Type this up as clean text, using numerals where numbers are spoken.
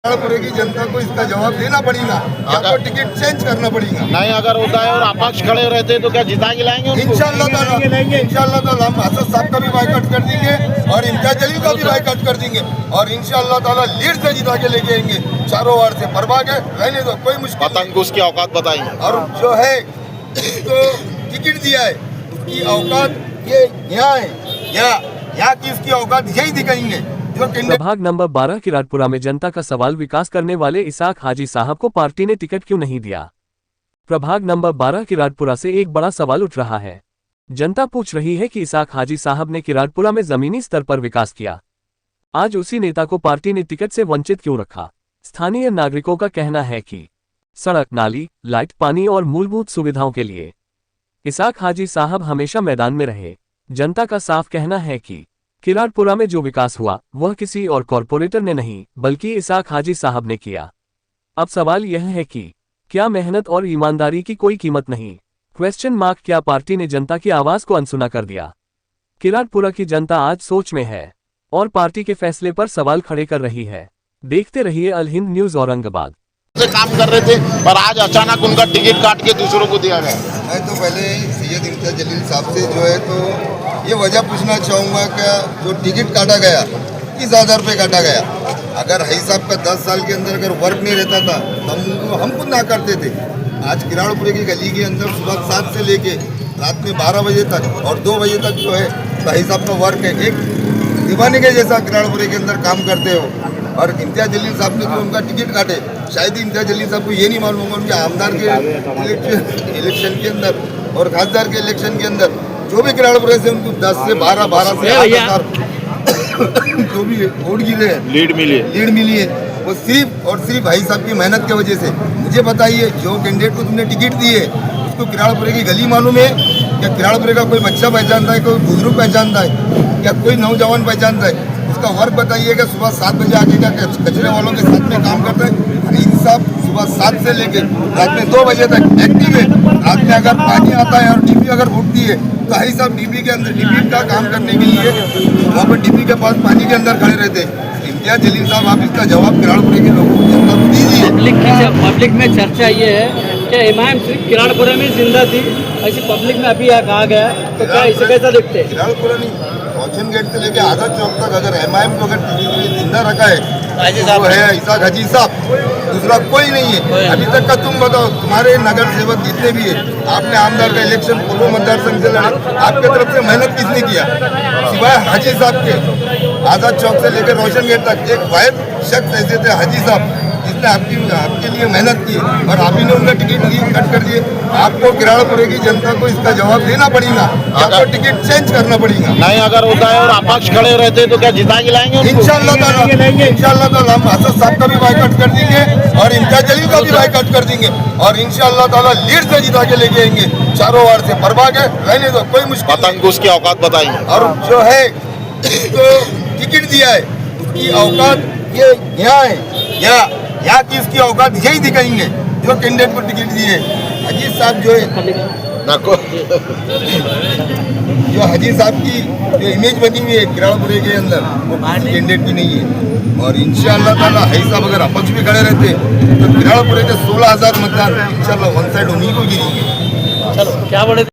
पूरे की जनता को इसका जवाब देना पड़ेगा, आपको टिकट चेंज करना पड़ेगा। नहीं अगर होता है और अपक्ष खड़े रहते तो क्या जिता के लाएंगे उनको? इंशाल्लाह ताला हम असद साहब का भी बाइकआउट कर देंगे और इम्तियाज जलील का भी बाइकआउट कर देंगे और इंशाल्लाह ताला लीड से जिता के लेके आएंगे। चारों वार्ड से परवाह है, रहने दो, कोई मुश्किल पतंग उसकी औकात बताएंगे। और जो है तो टिकट दिया है उसकी औकात ये यहाँ है, यहाँ की इसकी औकात यही दिखाएंगे। प्रभाग नंबर 12 किराटपुरा में जनता का सवाल, विकास करने वाले इसाक हाजी साहब को पार्टी ने टिकट क्यों नहीं दिया। प्रभाग नंबर 12 किराटपुरा से एक बड़ा सवाल उठ रहा है। जनता पूछ रही है कि इसाक हाजी साहब ने किराटपुरा में जमीनी स्तर पर विकास किया, आज उसी नेता को पार्टी ने टिकट से वंचित क्यों रखा। स्थानीय नागरिकों का कहना है कि सड़क, नाली, लाइट, पानी और मूलभूत सुविधाओं के लिए इसाक हाजी साहब हमेशा मैदान में रहे। जनता का साफ कहना है कि किराटपुरा में जो विकास हुआ वह किसी और कॉरपोरेटर ने नहीं बल्कि इसाक हाजी साहब ने किया। अब सवाल यह है कि क्या मेहनत और ईमानदारी की कोई कीमत नहीं? Question mark. क्या पार्टी ने जनता की आवाज को अनसुना कर दिया? किराटपुरा की जनता आज सोच में है और पार्टी के फैसले पर सवाल खड़े कर रही है। देखते रहिए अल हिंद न्यूज औरंगाबाद। से काम कर रहे थे पर आज अचानक उनका टिकट काट के दूसरों को दिया गया। मैं तो पहले सैयद इम्तियाज जलील साहब से जो है तो ये वजह पूछना चाहूँगा कि जो टिकट काटा गया किस आधार पे काटा गया। अगर हाई साहब का 10 साल के अंदर अगर वर्क नहीं रहता था तो हम खुद ना करते थे। आज किराड़पुरे की गली के अंदर सुबह 7 से लेके रात में 12 बजे तक और 2 बजे तक जो है तो हाई साहब का वर्क है। एक दीवाने के जैसा किराड़पुरे के अंदर काम करते हो। और इम्तियाज जलील साहब ने जो उनका टिकट काटे, शायद इम्तियाज जलील साहब को ये नहीं मालूम होगा उनके आमदार के इलेक्शन के अंदर और खासदार के इलेक्शन के अंदर जो भी किराड़पुरे से उनको 10 से 12 से 8,000 जो भी वोट गिरे हैं, लीड मिली है वो सिर्फ और सिर्फ भाई साहब की मेहनत की वजह से। मुझे बताइए, जो कैंडिडेट को तुमने टिकट दी है उसको किराड़पुरे की गली मालूम है क्या? किराड़पुरे का कोई बच्चा पहचानता है, कोई बुजुर्ग पहचानता है या कोई नौजवान पहचानता है? उसका वर्क बताइएगा। सुबह 7 बजे आके क्या कचरे वालों के साथ में काम करता है। हनीफ साहब सुबह 7 से लेके रात में 2 बजे तक एक्टिव है। रात में अगर पानी आता है और डीपी अगर उठती है तो हाई साहब डीपी के अंदर डीपी का काम करने के लिए वहाँ पर डीपी के पास पानी के अंदर खड़े रहते हैं। इम्तियाज जलील साहब, आप इसका जवाब किराड़पुरे के लोगों को जनता को दीजिए। पब्लिक में चर्चा ये है कि इमाम सिर्फ किराड़पुरे में जिंदा थी, ऐसी पब्लिक में अभी कहा गया, तो क्या इसे कैसा देखते हैं? किराड़पुरा नहीं, रोशन गेट से लेके आजाद चौक तक अगर एमआईएम को अगर जिंदा रखा है वो है इसाक हाजी साहब, दूसरा कोई नहीं है। अभी तक का तुम बताओ, तुम्हारे नगर सेवक जितने भी है, आपने आमदार का इलेक्शन पूर्व मतदार संघ से लड़ा, आपके तरफ से मेहनत किसने किया? सिवाय हाजी साहब के आजाद चौक से लेकर रोशन गेट तक एक वाहिद शख्स ऐसे थे हाजी साहब जिसने आपके लिए मेहनत की और आप ही ने उनका टिकट कट कर दिए। आपको किराड़पुरे की जनता को इसका जवाब देना पड़ेगा, आपको टिकट चेंज करना पड़ेगा। नहीं अगर होता है और अपक्ष खड़े रहते तो क्या जिता के लाएंगे उनको? इंशाल्लाह ताला हम असद साहब का भी बाइकआउट कर देंगे और इम्तियाज जलील का भी बाइकआउट कर देंगे और इंशाल्लाह ताला लीड से जिता के लेके आएंगे। चारों वार्ड से परवाह है, रहने दो, कोई मुश्किल पतंग उसकी औकात बताएंगे। और जो है तो टिकट दिया है उसकी औकात ये यहाँ है, यहाँ की इसकी औकात यही दिखाएंगे जो कैंडिडेट को टिकट दिए। हजीज साहब जो है जो हजीज साहब की जो इमेज बनी हुई है किराड़पुरे के अंदर वो किसी कैंडिडेट की नहीं है। और इंशाल्लाह ताला हाई साहब अगर अपक्ष में खड़े रहते तो किराड़पुरे के 16,000 मतदान इंशाल्लाह वन साइड उन्हीं को गिरेंगे। चलो क्या बोले।